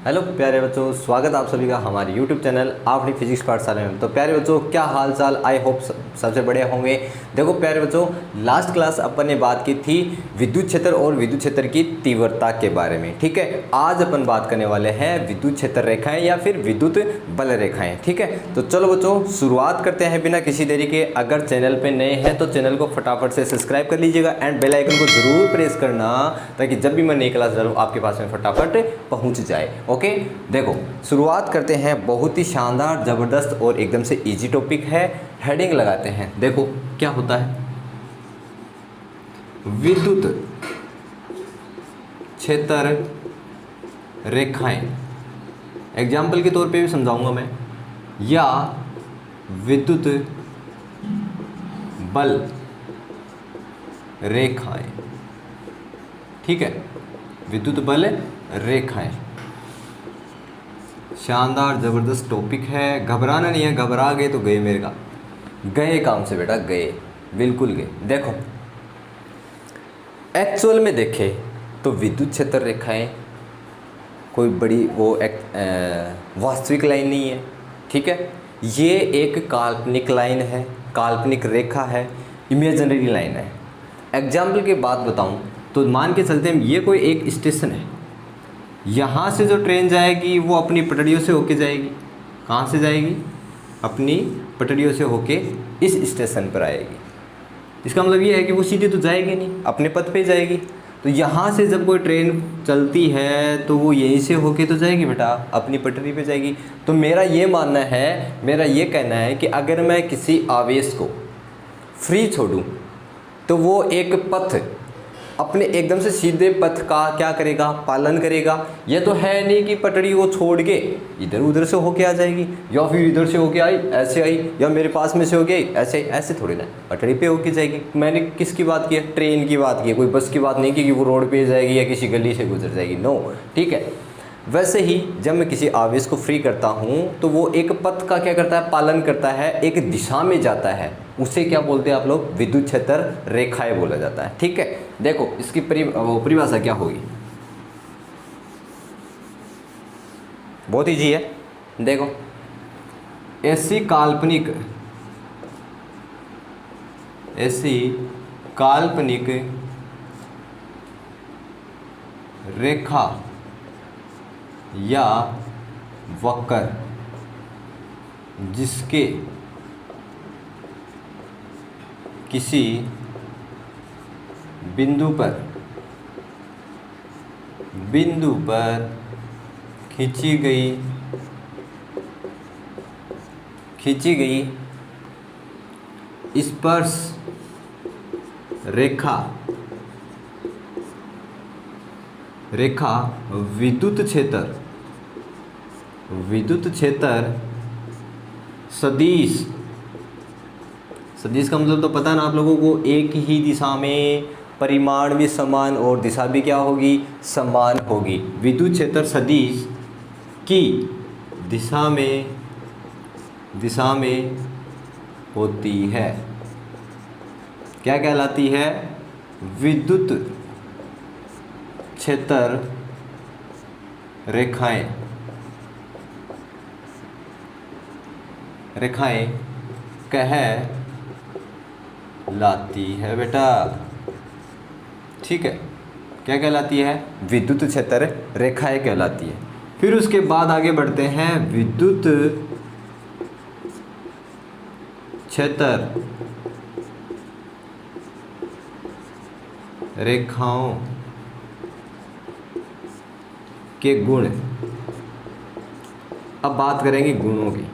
Hello प्यारे बच्चों, स्वागत आप सभी का हमारे YouTube चैनल अपनी फिजिक्स पाठशाला में। तो प्यारे बच्चों, क्या हाल चाल? आई होप सबसे बढ़िया होंगे। देखो प्यारे बच्चों, लास्ट क्लास अपन ने बात की थी विद्युत क्षेत्र और विद्युत क्षेत्र की तीव्रता के बारे में। ठीक है, आज अपन बात करने वाले हैं विद्युत क्षेत्र रेखाएं या फिर विद्युत बल रेखाएं। ठीक है, तो चलो बच्चों शुरुआत करते हैं बिना किसी देरी के। अगर चैनल पर नए हैं तो चैनल को फटाफट से सब्सक्राइब कर लीजिएगा एंड बेल आइकन को जरूर प्रेस करना, ताकि जब भी मैं नई क्लास डालूँ आपके पास में फटाफट पहुँच जाए। ओके, देखो शुरुआत करते हैं। बहुत ही शानदार, ज़बरदस्त और एकदम से इजी टॉपिक है। हेडिंग लगाते हैं। देखो क्या होता है, विद्युत क्षेत्र रेखाएं, एग्जाम्पल के तौर पे भी समझाऊंगा मैं, या विद्युत बल रेखाएं। ठीक है, विद्युत बल रेखाएं शानदार ज़बरदस्त टॉपिक है। घबराना नहीं है, घबरा गए तो गए, मेरे का गए काम से बेटा, गए, बिल्कुल गए। देखो एक्चुअल में देखें तो विद्युत क्षेत्र रेखाएं कोई बड़ी वो वास्तविक लाइन नहीं है। ठीक है, ये एक काल्पनिक लाइन है, काल्पनिक रेखा है, इमेजिनरी लाइन है। एग्जाम्पल की बात बताऊं तो मान के चलते हैं ये कोई एक स्टेशन है। यहाँ से जो ट्रेन जाएगी वो अपनी पटरियों से होके जाएगी। कहाँ से जाएगी? अपनी पटरियों से होके इस स्टेशन पर आएगी। इसका मतलब ये है कि वो सीधे तो जाएगी नहीं, अपने पथ पे जाएगी। तो यहाँ से जब कोई ट्रेन चलती है तो वो यहीं से होके तो जाएगी बेटा, अपनी पटरी पे जाएगी। तो मेरा ये मानना है, मेरा ये कहना है कि अगर मैं किसी आवेश को फ्री छोड़ूं तो वो एक पथ, अपने एकदम से सीधे पथ का क्या करेगा? पालन करेगा। ये तो है नहीं कि पटड़ी को छोड़ के इधर उधर से होके आ जाएगी, या फिर इधर से होके आई ऐसे आई, या मेरे पास में से होके आई ऐसे आई। ऐसे थोड़ी ना, पटड़ी पे होके जाएगी। मैंने किसकी बात की है? ट्रेन की बात की है, कोई बस की बात नहीं की कि वो रोड पे जाएगी या किसी गली से गुजर जाएगी। नो, ठीक है। वैसे ही जब मैं किसी आवेश को फ्री करता हूँ तो वो एक पथ का क्या करता है? पालन करता है, एक दिशा में जाता है। उसे क्या बोलते हैं आप लोग? विद्युत क्षेत्र रेखाएं बोला जाता है। ठीक है, देखो इसकी परिभाषा क्या होगी, बहुत इजी है। देखो ऐसी काल्पनिक रेखा या वक्र जिसके किसी बिंदु पर खींची गई स्पर्श रेखा विद्युत क्षेत्र सदिश का मतलब तो पता ना आप लोगों को, एक ही दिशा में, परिमाण भी समान और दिशा भी क्या होगी? समान होगी। विद्युत क्षेत्र सदिश की दिशा में होती है, क्या कहलाती है? विद्युत क्षेत्र रेखाएं कहलाती है बेटा। ठीक है, क्या कहलाती है? विद्युत क्षेत्र रेखाएं कहलाती है। फिर उसके बाद आगे बढ़ते हैं, विद्युत क्षेत्र रेखाओं के गुण। अब बात करेंगे गुणों की,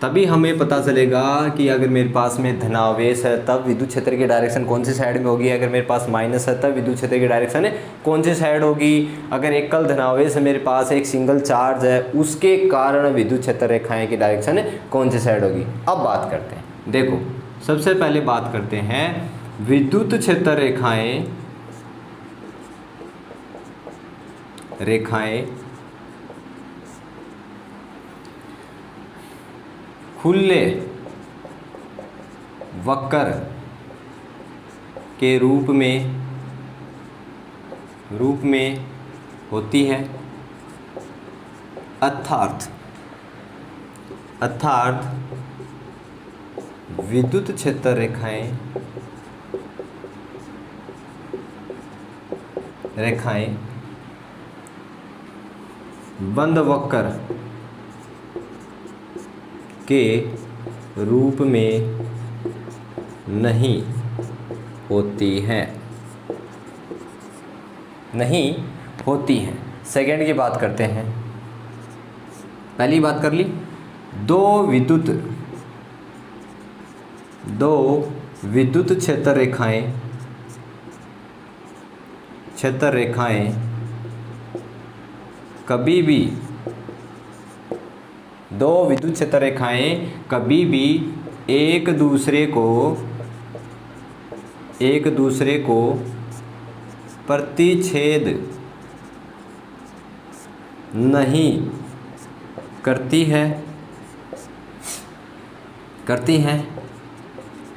तभी हमें पता चलेगा कि अगर मेरे पास में धनावेश है तब विद्युत क्षेत्र की डायरेक्शन कौन सी साइड में होगी, अगर मेरे पास माइनस है तब विद्युत क्षेत्र की डायरेक्शन कौन सी साइड होगी। अगर एकल धनावेश है मेरे पास, एक सिंगल चार्ज है, उसके कारण विद्युत क्षेत्र रेखाएं की डायरेक्शन कौन सी साइड होगी। अब बात करते हैं, देखो सबसे पहले बात करते हैं विद्युत क्षेत्र रेखाएं खुले वक्र के रूप में होती है। अर्थात विद्युत क्षेत्र रेखाएं बंद वक्र के रूप में नहीं होती हैं, सेकेंड की बात करते हैं। पहली बात कर ली, दो विद्युत क्षेत्र रेखाएं कभी भी, दो विद्युत क्षेत्र रेखाएं कभी भी एक दूसरे को प्रतिच्छेद नहीं करती हैं,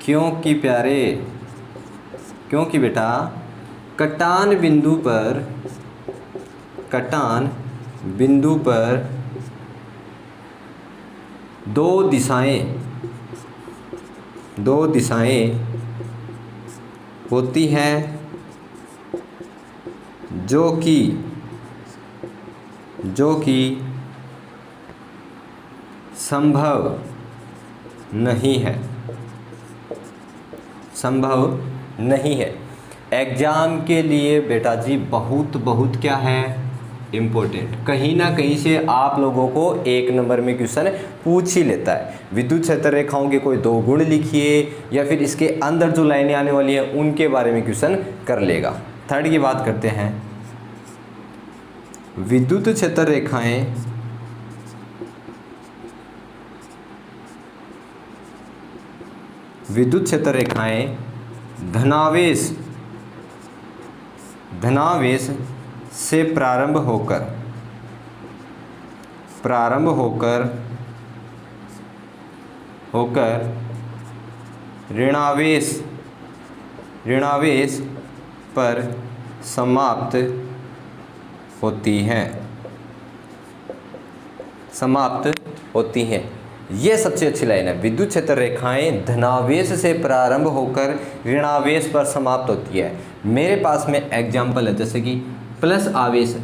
क्योंकि बेटा कटान बिंदु पर दो दिशाएं होती हैं जो कि संभव नहीं है। एग्जाम के लिए बेटा जी बहुत क्या है, इम्पोर्टेंट। कहीं ना कहीं से आप लोगों को 1 नंबर में क्वेश्चन पूछ ही लेता है। विद्युत क्षेत्र रेखाओं के कोई 2 गुण लिखिए या फिर इसके अंदर जो लाइनें आने वाली हैं उनके बारे में क्वेश्चन कर लेगा। थर्ड की बात करते हैं, विद्युत क्षेत्र रेखाएं धनावेश से प्रारंभ होकर ऋणावेश पर समाप्त होती हैं। ये सबसे अच्छी लाइन है। विद्युत क्षेत्र रेखाएं धनावेश से प्रारंभ होकर ऋणावेश पर समाप्त होती है। मेरे पास में एग्जाम्पल है, जैसे कि प्लस आवेश,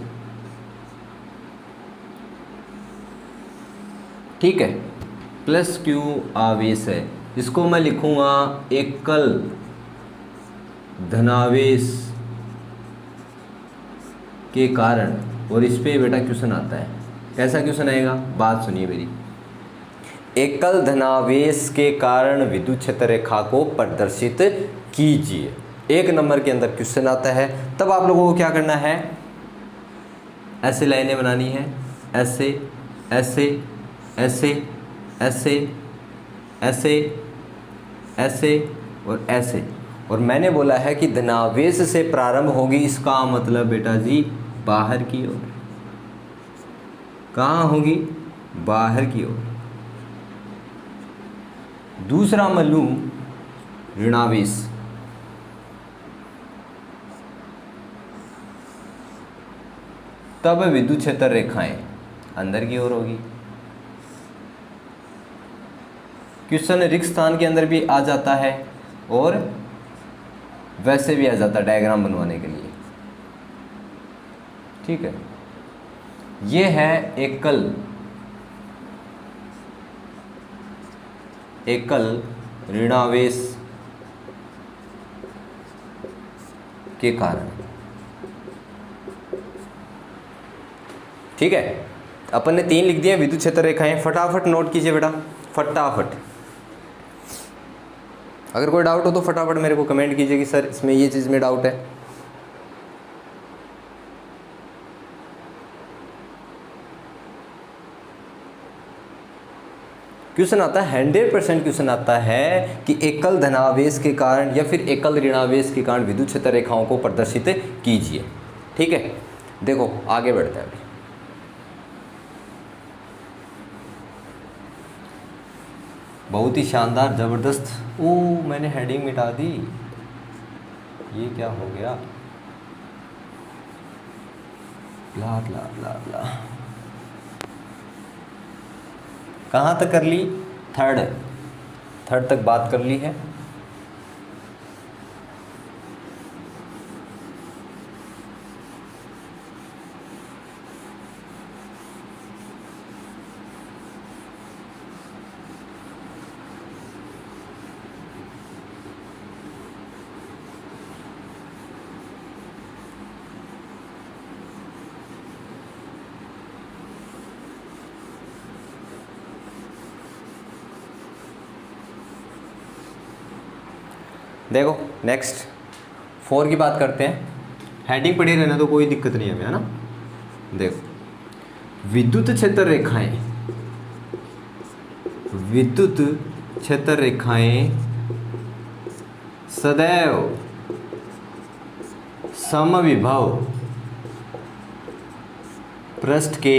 ठीक है, प्लस क्यू आवेश है, इसको मैं लिखूंगा एकल धनावेश के कारण, और इस पे बेटा क्वेश्चन आता है। कैसा क्वेश्चन आएगा, बात सुनिए मेरी। एकल धनावेश के कारण विद्युत क्षेत्र रेखा को प्रदर्शित कीजिए। 1 नंबर के अंदर क्वेश्चन आता है, तब आप लोगों को क्या करना है, ऐसे लाइनें बनानी है, ऐसे ऐसे ऐसे ऐसे ऐसे ऐसे और ऐसे। और मैंने बोला है कि धनावेश से प्रारंभ होगी, इसका मतलब बेटा जी बाहर की ओर। कहाँ होगी, बाहर की ओर। दूसरा मैं लूं ऋणावेश, तब विद्युत क्षेत्र रेखाएं अंदर की ओर होगी। क्वेश्चन रिक्त स्थान के अंदर भी आ जाता है और वैसे भी आ जाता है डायग्राम बनवाने के लिए, ठीक है। ये है एकल ऋणावेश के कारण, ठीक है। अपन ने 3 लिख दिए विद्युत क्षेत्र रेखाएं। फटाफट नोट कीजिए बेटा, फटाफट। अगर कोई डाउट हो तो फटाफट मेरे को कमेंट कीजिए कि सर इसमें ये चीज़ में डाउट है। क्वेश्चन आता है 100% क्वेश्चन आता है कि एकल धनावेश के कारण या फिर एकल ऋणावेश के कारण विद्युत क्षेत्र रेखाओं को प्रदर्शित कीजिए, ठीक है। देखो आगे बढ़ते हैं। बहुत ही शानदार, ज़बरदस्त। ओ मैंने हेडिंग मिटा दी, ये क्या हो गया, ब्ला ब्ला ब्ला ब्ला। कहाँ तक कर ली? थर्ड तक बात कर ली है। देखो नेक्स्ट 4 की बात करते हैं। हेडिंग पढ़े रहना तो कोई दिक्कत नहीं है ना। देखो विद्युत क्षेत्र रेखाएं, विद्युत क्षेत्र रेखाएं सदैव समविभव पृष्ठ के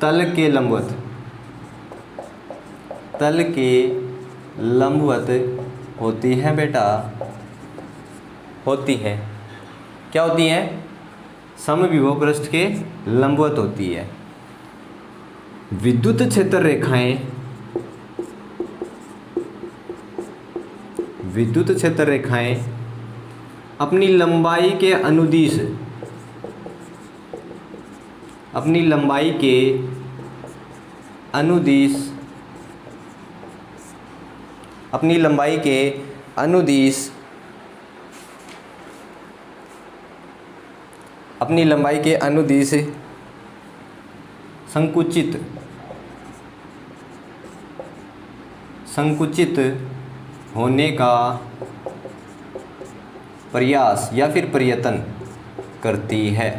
तल के लंबवत होती है बेटा, होती है। क्या होती है? समविभव पृष्ठ के लंबवत होती है। विद्युत क्षेत्र रेखाएं अपनी लंबाई के अनुदिश, अपनी लंबाई के अनुदिश संकुचित होने का प्रयास या फिर प्रयत्न करती है।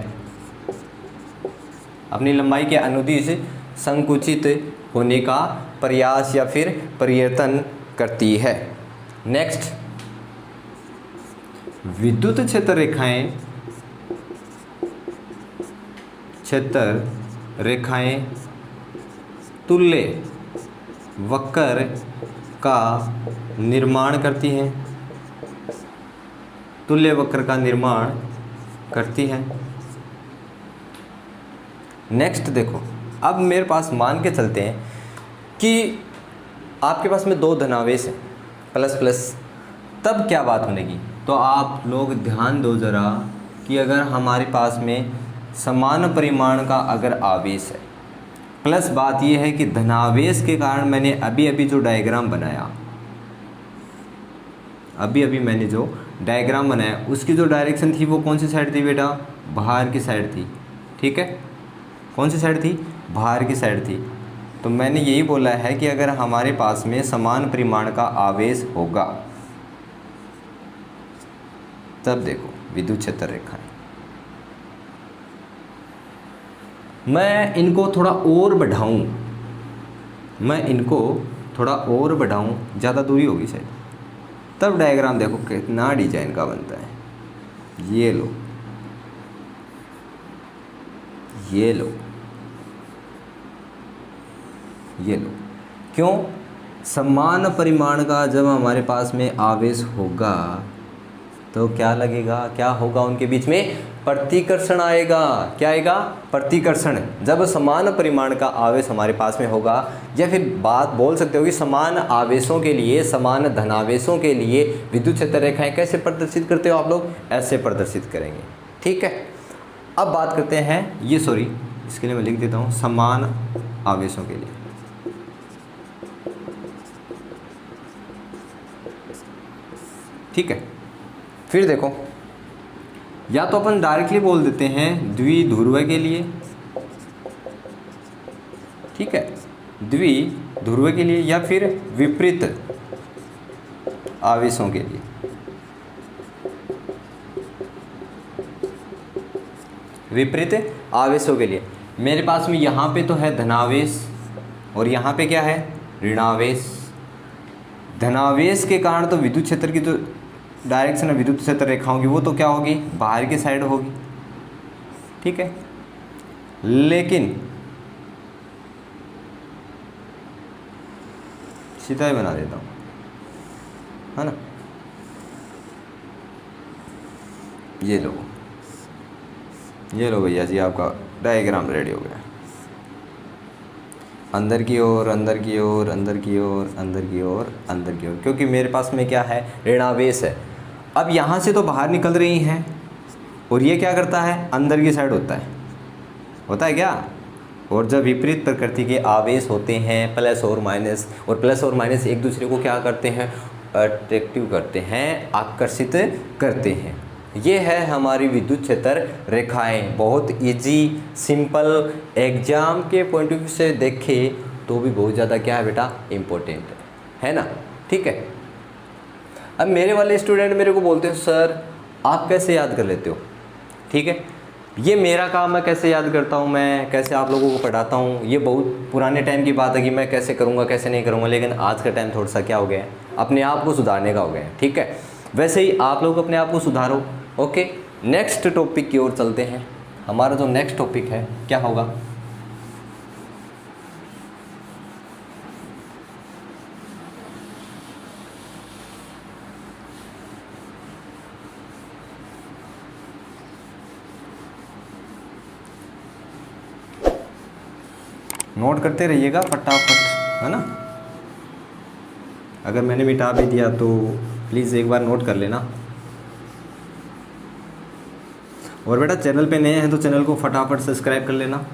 अपनी लंबाई के अनुदिश संकुचित होने का प्रयास या फिर प्रयत्न करती है। नेक्स्ट, विद्युत क्षेत्र रेखाएं तुल्य वक्र का निर्माण करती हैं, तुल्य वक्र का निर्माण करती हैं। नेक्स्ट देखो, अब मेरे पास मान के चलते हैं कि आपके पास में 2 धनावेश हैं, प्लस प्लस, तब क्या बात होनेगी। तो आप लोग ध्यान दो ज़रा कि अगर हमारे पास में समान परिमाण का अगर आवेश है, प्लस बात यह है कि धनावेश के कारण मैंने अभी जो डायग्राम बनाया, मैंने जो डायग्राम बनाया उसकी जो डायरेक्शन थी वो कौन सी साइड थी बेटा? बाहर की साइड थी। ठीक है, कौन सी साइड थी? बाहर की साइड थी। तो मैंने यही बोला है कि अगर हमारे पास में समान परिमाण का आवेश होगा तब देखो विद्युत क्षेत्र रेखाएं, मैं इनको थोड़ा और बढ़ाऊं, ज़्यादा दूरी होगी शायद, तब डायग्राम देखो कितना डिजाइन का बनता है। ये लो, क्यों? समान परिमाण का जब हमारे पास में आवेश होगा तो क्या लगेगा, क्या होगा? उनके बीच में प्रतिकर्षण आएगा। क्या आएगा? प्रतिकर्षण। जब समान परिमाण का आवेश हमारे पास में होगा, या फिर बात बोल सकते हो कि समान आवेशों के लिए, समान धनावेशों के लिए विद्युत क्षेत्र रेखाएं कैसे प्रदर्शित करते हो आप लोग? ऐसे प्रदर्शित करेंगे। ठीक है, अब बात करते हैं इसके लिए मैं लिख देता हूँ समान आवेशों के लिए। ठीक है, फिर देखो, या तो अपन डायरेक्टली बोल देते हैं द्विध्रुव के लिए। ठीक है, द्विध्रुव के लिए, या फिर विपरीत आवेशों के लिए। विपरीत आवेशों के लिए मेरे पास में यहाँ पे तो है धनावेश और यहाँ पे क्या है? ऋणावेश। धनावेश के कारण तो विद्युत क्षेत्र की जो डायरेक्शन है विद्युत क्षेत्र रेखाओं की, वो तो क्या होगी? बाहर की साइड होगी। ठीक है, लेकिन सीधा ही बना देता हूँ, है ना। ये लो, ये लो भैया जी, आपका डायग्राम रेडी हो गया। अंदर की ओर, अंदर की ओर, अंदर की ओर, अंदर की ओर, अंदर की ओर, क्योंकि मेरे पास में क्या है, ऋणावेश है। अब यहाँ से तो बाहर निकल रही हैं, और ये क्या करता है, अंदर की साइड होता है क्या। और जब विपरीत प्रकृति के आवेश होते हैं, प्लस और माइनस, और प्लस और माइनस एक दूसरे को क्या करते हैं, अट्रैक्टिव करते हैं, आकर्षित करते हैं। ये है हमारी विद्युत क्षेत्र रेखाएं। बहुत इजी, सिंपल, एग्जाम के पॉइंट ऑफ व्यू से देखें तो भी बहुत ज़्यादा क्या है बेटा, इम्पोर्टेंट है ना। ठीक है। अब मेरे वाले स्टूडेंट मेरे को बोलते हैं सर आप कैसे याद कर लेते हो। ठीक है, ये मेरा काम है, कैसे याद करता हूँ मैं, कैसे आप लोगों को पढ़ाता हूँ, ये बहुत पुराने टाइम की बात है कि मैं कैसे करूँगा कैसे नहीं करूँगा। लेकिन आज का टाइम थोड़ा सा क्या हो गया है, अपने आप को सुधारने का हो गया है। ठीक है, वैसे ही आप लोग अपने आप को सुधारो। ओके, नेक्स्ट टॉपिक की ओर चलते हैं। हमारा जो नेक्स्ट टॉपिक है क्या होगा, नोट करते रहिएगा फटाफट, है ना। अगर मैंने मिटा भी दिया तो प्लीज़ एक बार नोट कर लेना। और बेटा चैनल पे नए हैं तो चैनल को फटाफट सब्सक्राइब कर लेना।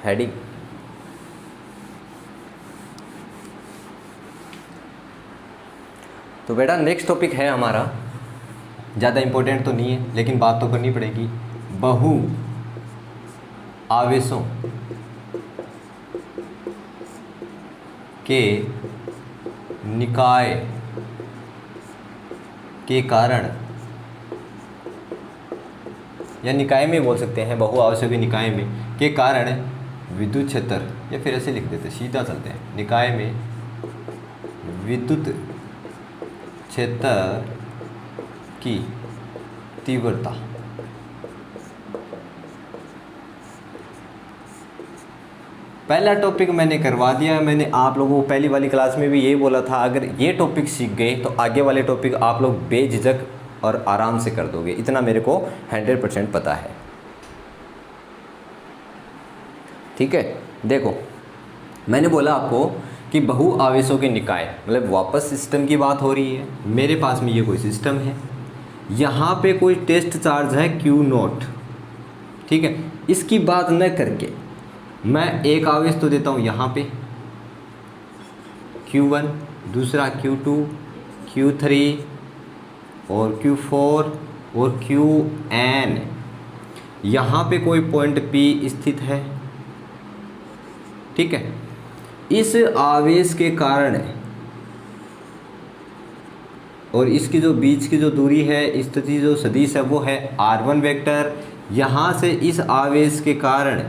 हेडिंग, तो बेटा नेक्स्ट टॉपिक है हमारा, ज़्यादा इम्पोर्टेंट तो नहीं है लेकिन बात तो करनी पड़ेगी। बहु आवेशों के निकाय के कारण, या निकाय में बोल सकते हैं, बहु आवेशों के निकाय में के कारण विद्युत क्षेत्र, या फिर ऐसे लिख देते, सीधा चलते हैं, निकाय में विद्युत क्षेत्र की तीव्रता। पहला टॉपिक मैंने करवा दिया। मैंने आप लोगों को पहली वाली क्लास में भी यही बोला था, अगर ये टॉपिक सीख गए तो आगे वाले टॉपिक आप लोग बेझिझक और आराम से कर दोगे, इतना मेरे को 100% पता है। ठीक है, देखो मैंने बोला आपको कि बहु आवेशों के निकाय, मतलब वापस सिस्टम की बात हो रही है। मेरे पास में ये कोई सिस्टम है, यहाँ पे कोई टेस्ट चार्ज है Q0। ठीक है, इसकी बात न करके मैं एक आवेश तो देता हूँ यहाँ पे Q1, दूसरा Q2, Q3 और Q4 और Qn। यहाँ पे कोई पॉइंट P स्थित है। ठीक है, इस आवेश के कारण और इसकी जो बीच की जो दूरी है, स्थिति जो सदिश है वो है r1 वेक्टर। यहाँ से इस आवेश के कारण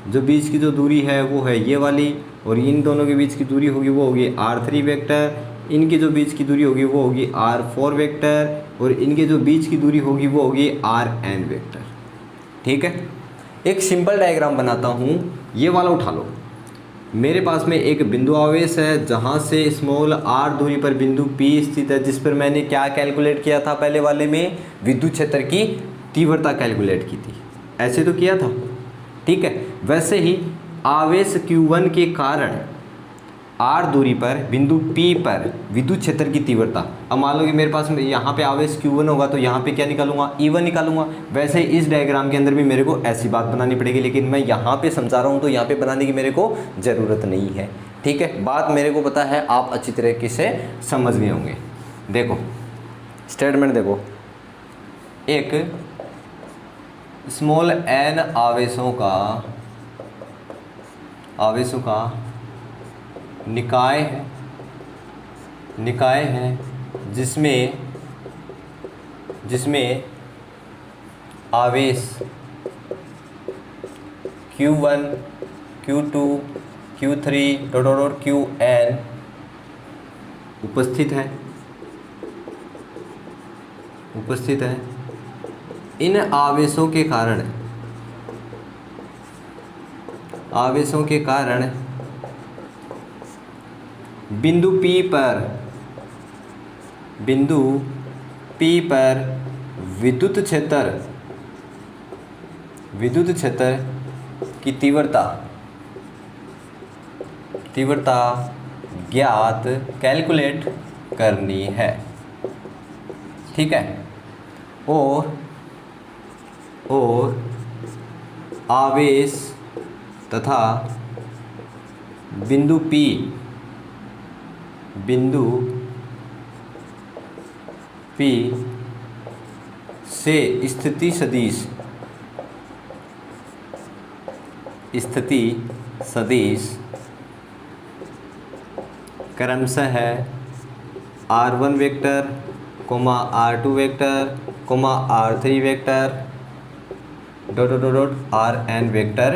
जो बीच की जो दूरी है वो है ये वाली, और इन दोनों के बीच की दूरी होगी वो होगी r3 वेक्टर। इनकी जो बीच की दूरी होगी वो होगी r4 वेक्टर, और इनके जो बीच की दूरी होगी वो होगी rn वेक्टर। ठीक है, एक सिंपल डायग्राम बनाता हूँ, ये वाला उठा लो। मेरे पास में एक बिंदु आवेश है जहाँ से स्मॉल r दूरी पर बिंदु P स्थित है, जिस पर मैंने क्या कैलकुलेट किया था, पहले वाले में विद्युत क्षेत्र की तीव्रता कैलकुलेट की थी, ऐसे तो किया था। ठीक है, वैसे ही आवेश Q1 के कारण r दूरी पर बिंदु P पर विद्युत क्षेत्र की तीव्रता। अब मान लो कि मेरे पास यहाँ पे आवेश Q1 होगा तो यहाँ पे क्या निकालूंगा, E1 निकालूंगा। वैसे ही इस डायग्राम के अंदर भी मेरे को ऐसी बात बनानी पड़ेगी, लेकिन मैं यहाँ पे समझा रहा हूँ तो यहाँ पे बनाने की मेरे को ज़रूरत नहीं है। ठीक है, बात मेरे को पता है, आप अच्छी तरीके से समझ गए होंगे। देखो स्टेटमेंट देखो, एक स्मॉल n आवेशों का निकाय है जिसमें आवेश Q1, Q2, Q3 dot Qn उपस्थित है। इन आवेशों के कारण बिंदु P पर विद्युत क्षेत्र की तीव्रता ज्ञात कैलकुलेट करनी है, ठीक है। और आवेश तथा बिंदु P से स्थिति सदिश क्रमशः r1 vector, r2 vector, r3 vector, rn vector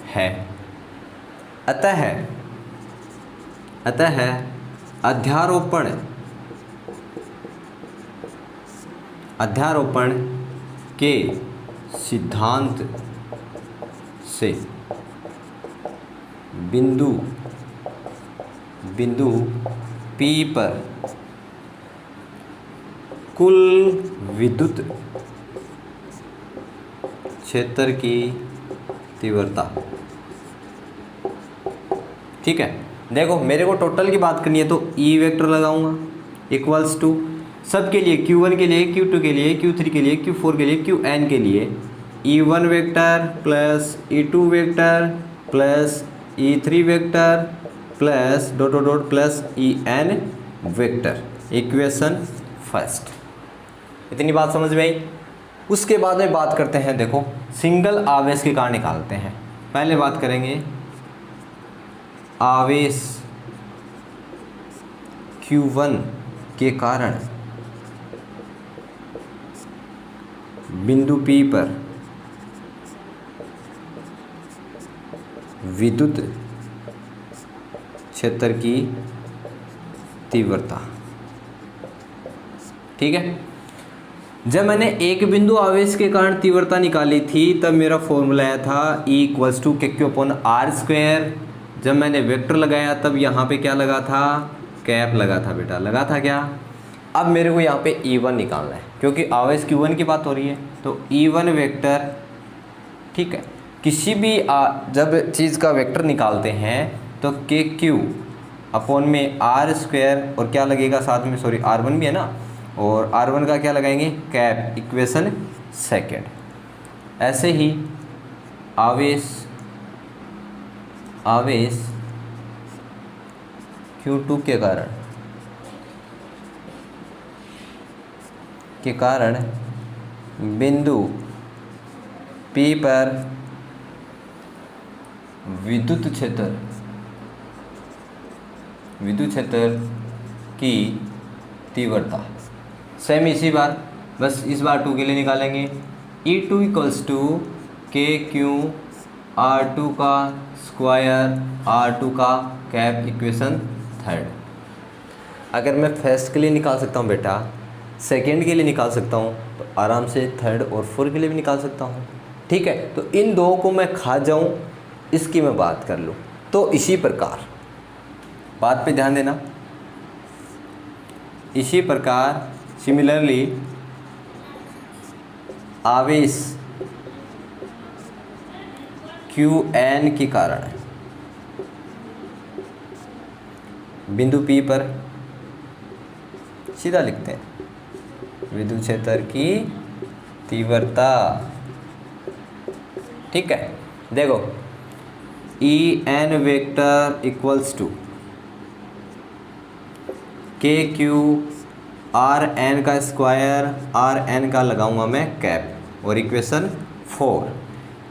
है। अतः अध्यारोपण के सिद्धांत से बिंदु P पर कुल विद्युत क्षेत्र की तीव्रता, ठीक है। देखो मेरे को टोटल की बात करनी है तो E वेक्टर लगाऊंगा इक्वल्स टू सबके लिए Q1 के लिए, Q2 के लिए, Q3 के लिए, Q4 के लिए, Qn के लिए E1 vector plus E2 vector plus E3 vector plus plus En vector, equation first. इतनी बात समझ में आई। उसके बाद में बात करते हैं, देखो सिंगल आवेश के कारण निकालते हैं। पहले बात करेंगे आवेश Q1 के कारण बिंदु P पर विद्युत क्षेत्र की तीव्रता, ठीक है। जब मैंने एक बिंदु आवेश के कारण तीव्रता निकाली थी तब मेरा फॉर्मूला आया था E इक्वल्स टू KQ/R²। जब मैंने वेक्टर लगाया तब यहाँ पे क्या लगा था, कैप लगा था बेटा, लगा था क्या। अब मेरे को यहाँ पे E1 निकालना है क्योंकि आवेश Q1 की बात हो रही है, तो E1 वेक्टर, ठीक है। किसी भी जब चीज़ का वेक्टर निकालते हैं तो KQ/R² और क्या लगेगा साथ में, सॉरी R1 भी है ना, और R1 का क्या लगाएंगे, कैप, इक्वेशन सेकेंड। ऐसे ही आवेश Q2 के कारण बिंदु P पर विद्युत क्षेत्र की तीव्रता सेम इसी बार, बस इस बार 2 के लिए निकालेंगे। E2 इक्वल्स टू KQ/R2 का स्क्वायर, R2 का कैप, इक्वेशन थर्ड। अगर मैं फर्स्ट के लिए निकाल सकता हूँ बेटा, सेकंड के लिए निकाल सकता हूँ, तो आराम से थर्ड और फोर्थ के लिए भी निकाल सकता हूँ, ठीक है। तो इन दो को मैं खा जाऊँ, इसकी मैं बात कर लूँ, तो इसी प्रकार, बात पे ध्यान देना, इसी प्रकार सिमिलरली आवेश Qn के कारण बिंदु P पर, सीधा लिखते हैं, विद्युत क्षेत्र की तीव्रता, ठीक है। देखो En vector equals to KQ/Rn का स्क्वायर, Rn का लगाऊंगा मैं कैप, और इक्वेशन 4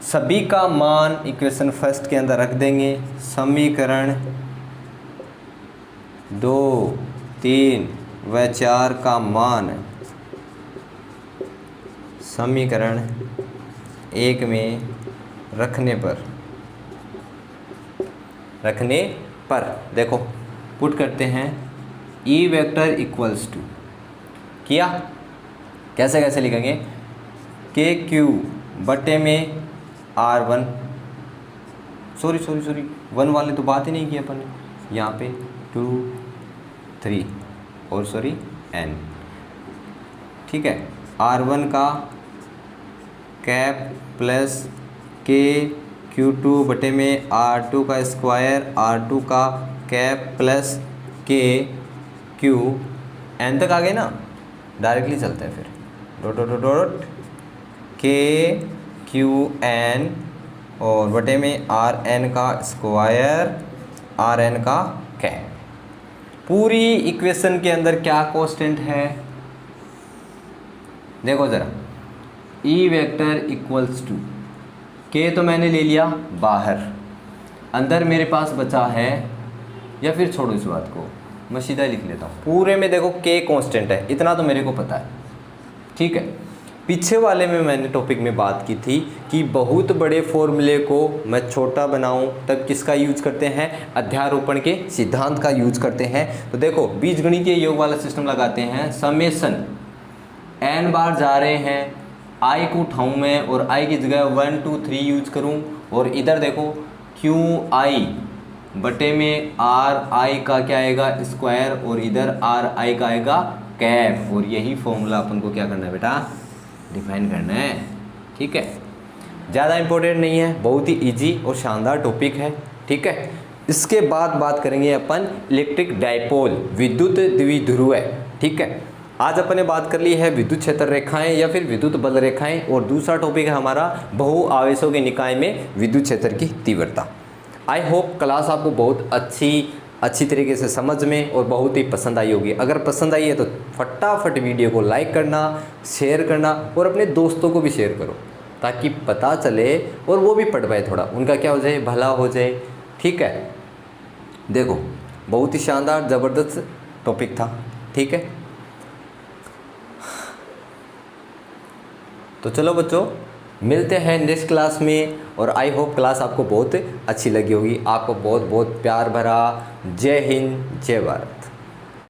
सभी का मान इक्वेशन फर्स्ट के अंदर रख देंगे। समीकरण 2, 3 व 4 का मान समीकरण 1 में रखने पर देखो पुट करते हैं। E वेक्टर इक्वल्स टू किया, कैसे लिखेंगे, KQ बटे में R1, सॉरी 1 वाले तो बात ही नहीं की अपन ने, यहाँ पे 2, 3 और सॉरी N, ठीक है। R1 का कैप प्लस के Q2 बटे में R2 का स्क्वायर R2 का कैप प्लस के Q एन तक आ गए ना, डायरेक्टली चलते हैं फिर डॉट डॉट डॉट डॉट के क्यू एन और बटे में आर एन का स्क्वायर आर एन का कैप। पूरी इक्वेशन के अंदर क्या कांस्टेंट है, देखो ज़रा, ई वेक्टर इक्वल्स टू के तो मैंने ले लिया बाहर, अंदर मेरे पास बचा है, या फिर छोड़ो इस बात को, मैं सीधा लिख लेता हूँ। पूरे में देखो के कांस्टेंट है, इतना तो मेरे को पता है, ठीक है। पीछे वाले में मैंने टॉपिक में बात की थी कि बहुत बड़े फॉर्मूले को मैं छोटा बनाऊं तब किसका यूज करते हैं, अध्यारोपण के सिद्धांत का यूज करते हैं। तो देखो बीजगणितीय योग वाला सिस्टम लगाते हैं, समेशन n बार जा रहे हैं, i को उठाऊँ मैं और i की जगह 1 2 3 यूज करूँ, और इधर देखो क्यू आई बटे में आर आई का क्या आएगा स्क्वायर, और इधर आर आई का आएगा कैप, और यही फॉर्मूला अपन को क्या करना है बेटा, डिफाइन करना है, ठीक है। ज़्यादा इंपॉर्टेंट नहीं है, बहुत ही इजी और शानदार टॉपिक है, ठीक है। इसके बाद बात करेंगे अपन इलेक्ट्रिक डाइपोल, विद्युत द्विध्रुव, ठीक है। आज अपन ने बात कर ली है विद्युत क्षेत्र रेखाएं या फिर विद्युत बल रेखाएं, और दूसरा टॉपिक है हमारा बहु आवेशों के निकाय में विद्युत क्षेत्र की तीव्रता। आई होप क्लास आपको बहुत अच्छी तरीके से समझ में और बहुत ही पसंद आई होगी। अगर पसंद आई है तो फटाफट वीडियो को लाइक करना, शेयर करना, और अपने दोस्तों को भी शेयर करो ताकि पता चले और वो भी पढ़ पाए, थोड़ा उनका क्या हो जाए, भला हो जाए, ठीक है। देखो बहुत ही शानदार ज़बरदस्त टॉपिक था, ठीक है। तो चलो बच्चों, मिलते हैं नेक्स्ट क्लास में, और आई होप क्लास आपको बहुत अच्छी लगी होगी। आपको बहुत बहुत प्यार भरा जय हिंद जय भारत।